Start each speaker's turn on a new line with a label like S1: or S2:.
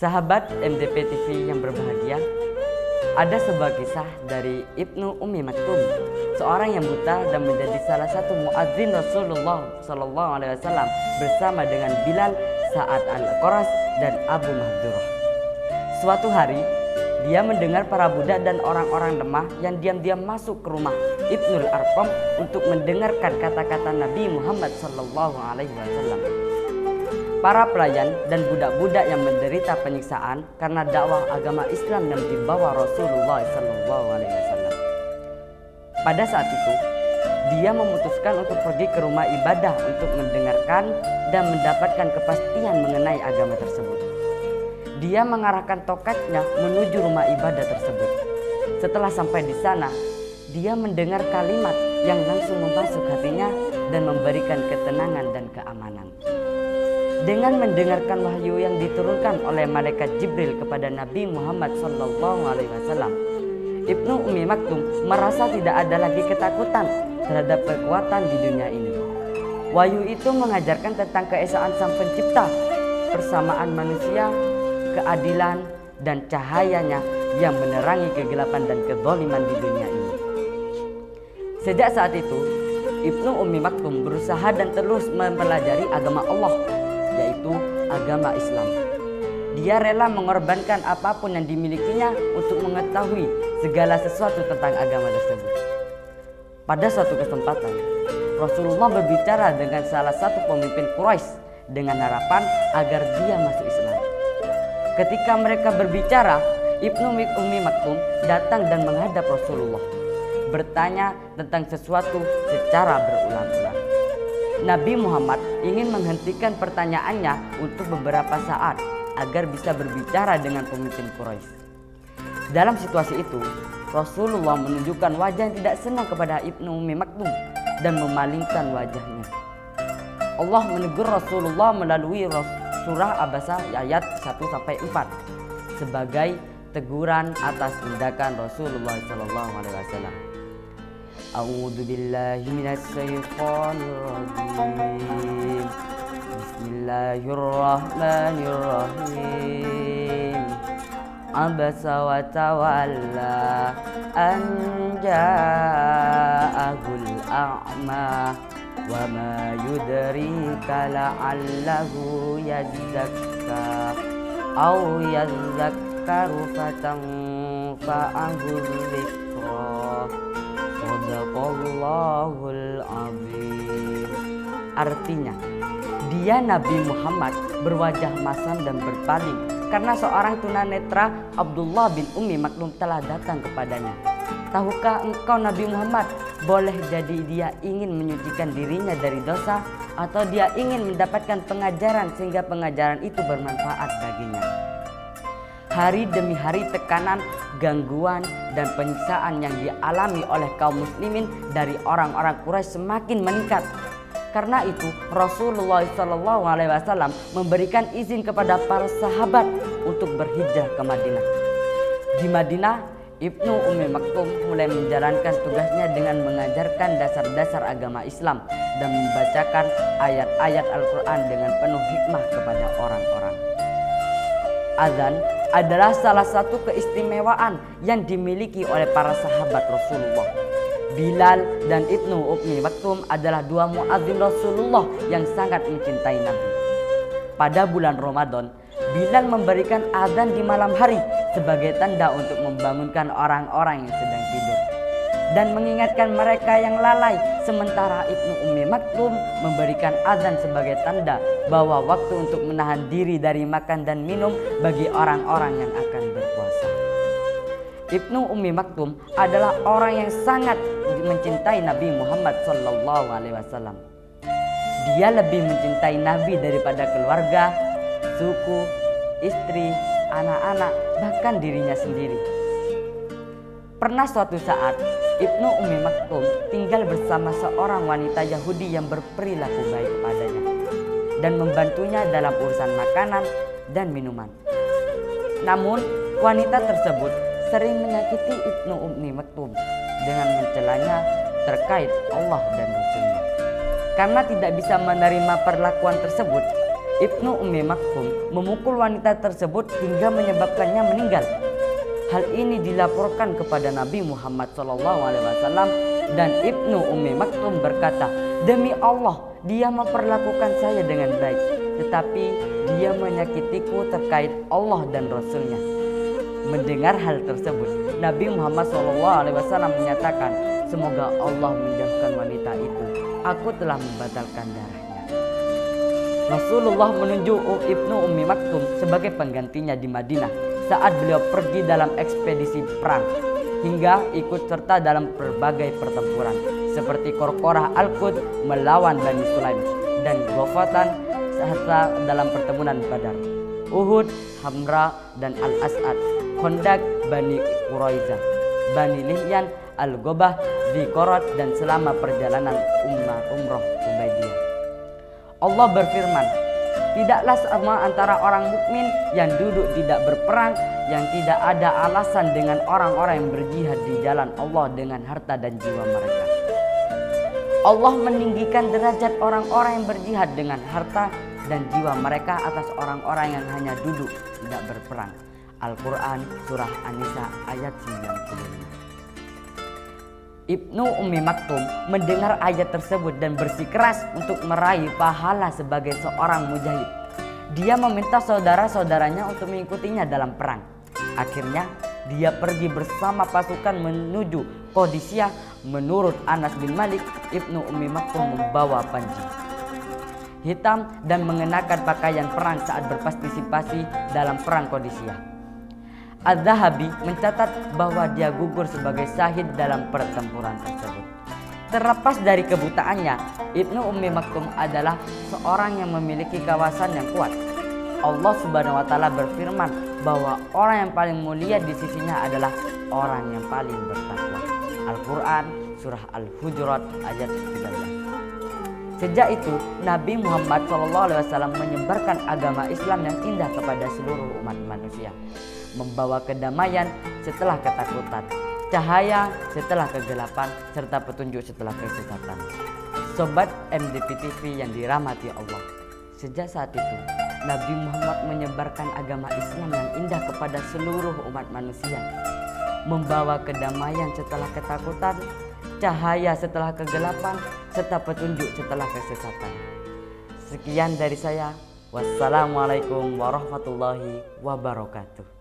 S1: Sahabat MDP TV yang berbahagia, ada sebuah kisah dari Ibnu Ummi Maktum, seorang yang buta dan menjadi salah satu muadzin Rasulullah SAW bersama dengan Bilal, Sa'ad al-Qaras dan Abu Mahdurah. Suatu hari, dia mendengar para budak dan orang-orang lemah yang diam-diam masuk ke rumah Ibnul Arqam untuk mendengarkan kata-kata Nabi Muhammad SAW. Para pelayan dan budak-budak yang menderita penyiksaan karena dakwah agama Islam yang dibawa Rasulullah SAW. Pada saat itu, dia memutuskan untuk pergi ke rumah ibadah untuk mendengarkan dan mendapatkan kepastian mengenai agama tersebut. Dia mengarahkan tongkatnya menuju rumah ibadah tersebut. Setelah sampai di sana, dia mendengar kalimat yang langsung membasuh hatinya dan memberikan ketenangan dan keamanan. Dengan mendengarkan wahyu yang diturunkan oleh malaikat Jibril kepada Nabi Muhammad SAW, Ibnu Ummi Maktum merasa tidak ada lagi ketakutan terhadap kekuatan di dunia ini. Wahyu itu mengajarkan tentang keesaan Sang Pencipta, persamaan manusia, keadilan, dan cahayanya yang menerangi kegelapan dan kezaliman di dunia ini. Sejak saat itu, Ibnu Ummi Maktum berusaha dan terus mempelajari agama Allah, yaitu agama Islam. Dia rela mengorbankan apapun yang dimilikinya untuk mengetahui segala sesuatu tentang agama tersebut. Pada suatu kesempatan, Rasulullah berbicara dengan salah satu pemimpin Quraisy dengan harapan agar dia masuk Islam. Ketika mereka berbicara, Ibnu Ummi Maktum datang dan menghadap Rasulullah, bertanya tentang sesuatu secara berulang-ulang. Nabi Muhammad ingin menghentikan pertanyaannya untuk beberapa saat agar bisa berbicara dengan pemimpin Quraisy. Dalam situasi itu, Rasulullah menunjukkan wajah yang tidak senang kepada Ibnu Ummi Maktum dan memalingkan wajahnya. Allah menegur Rasulullah melalui surah Abasa ayat 1-4 sebagai teguran atas tindakan Rasulullah SAW. A'udzu billahi minasy syaithanir rajim. Bismillahirrahmanirrahim. Abasa wa tawalla an ja'ahul a'ma wa ma yudrika la'allahu yazzakka aw yazzakkaru fatanfa'ahu dzikra. Sadaqallahul azim. Artinya, dia Nabi Muhammad berwajah masam dan berpaling karena seorang tunanetra, Abdullah bin Ummi Maktum, telah datang kepadanya. Tahukah engkau Nabi Muhammad, boleh jadi dia ingin menyucikan dirinya dari dosa atau dia ingin mendapatkan pengajaran sehingga pengajaran itu bermanfaat baginya. Hari demi hari tekanan, gangguan, dan penyiksaan yang dialami oleh kaum muslimin dari orang-orang Quraisy semakin meningkat. Karena itu Rasulullah SAW memberikan izin kepada para sahabat untuk berhijrah ke Madinah. Di Madinah, Ibnu Ummi Maktum mulai menjalankan tugasnya dengan mengajarkan dasar-dasar agama Islam dan membacakan ayat-ayat Al-Quran dengan penuh hikmah kepada orang-orang. Azan adalah salah satu keistimewaan yang dimiliki oleh para sahabat Rasulullah. Bilal dan Ibnu Ummi Maktum adalah dua muadzin Rasulullah yang sangat mencintai Nabi. Pada bulan Ramadan, Bilal memberikan azan di malam hari sebagai tanda untuk membangunkan orang-orang yang sedang tidur dan mengingatkan mereka yang lalai, sementara Ibnu Ummi Maktum memberikan azan sebagai tanda bahwa waktu untuk menahan diri dari makan dan minum bagi orang-orang yang akan berpuasa. Ibnu Ummi Maktum adalah orang yang sangat mencintai Nabi Muhammad SAW. Dia lebih mencintai Nabi daripada keluarga, suku, istri, anak-anak, bahkan dirinya sendiri. Pernah suatu saat, Ibnu Ummi Maktum tinggal bersama seorang wanita Yahudi yang berperilaku baik kepadanya dan membantunya dalam urusan makanan dan minuman. Namun, wanita tersebut sering menyakiti Ibnu Ummi Maktum dengan mencelanya terkait Allah dan Rasul-Nya. Karena tidak bisa menerima perlakuan tersebut, Ibnu Ummi Maktum memukul wanita tersebut hingga menyebabkannya meninggal. Hal ini dilaporkan kepada Nabi Muhammad SAW dan Ibnu Ummi Maktum berkata, "Demi Allah, dia memperlakukan saya dengan baik, tetapi dia menyakitiku terkait Allah dan Rasulnya." Mendengar hal tersebut, Nabi Muhammad SAW menyatakan, "Semoga Allah menjauhkan wanita itu. Aku telah membatalkan darahnya." Rasulullah menunjuk Ibnu Ummi Maktum sebagai penggantinya di Madinah saat beliau pergi dalam ekspedisi perang hingga ikut serta dalam berbagai pertempuran seperti Qorqorah Al-Qud melawan Bani Sulaim dan Ghafatan serta dalam pertempuran Badar, Uhud, Hamra dan Al-As'ad, Khandaq, Bani Quraizah, Bani Lihyan, Al-Gobah, Dzikorat dan selama perjalanan umroh Hudaybiyah. Allah berfirman, "Tidaklah sama antara orang mukmin yang duduk tidak berperang, yang tidak ada alasan dengan orang-orang yang berjihad di jalan Allah dengan harta dan jiwa mereka." Allah meninggikan derajat orang-orang yang berjihad dengan harta dan jiwa mereka atas orang-orang yang hanya duduk tidak berperang. Al-Quran Surah An-Nisa ayat 95. Ibnu Ummi Maktum mendengar ayat tersebut dan bersikeras untuk meraih pahala sebagai seorang mujahid. Dia meminta saudara-saudaranya untuk mengikutinya dalam perang. Akhirnya dia pergi bersama pasukan menuju Qadisiyah. Menurut Anas bin Malik, Ibnu Ummi Maktum membawa panji hitam dan mengenakan pakaian perang saat berpartisipasi dalam perang Qadisiyah. Az-Zahabi mencatat bahwa dia gugur sebagai syahid dalam pertempuran tersebut. Terlepas dari kebutaannya, Ibnu Ummi Maktum adalah seorang yang memiliki kawasan yang kuat. Allah Subhanahu wa Ta'ala berfirman bahwa orang yang paling mulia di sisinya adalah orang yang paling bertakwa. Al-Quran Surah Al-Hujurat ayat 13. Sejak itu, Nabi Muhammad SAW menyebarkan agama Islam yang indah kepada seluruh umat manusia, membawa kedamaian setelah ketakutan, cahaya setelah kegelapan, serta petunjuk setelah kesesatan. Sobat MDP TV yang dirahmati Allah, sejak saat itu Nabi Muhammad menyebarkan agama Islam yang indah kepada seluruh umat manusia, membawa kedamaian setelah ketakutan, cahaya setelah kegelapan, serta petunjuk setelah kesesatan. Sekian dari saya. Wassalamualaikum warahmatullahi wabarakatuh.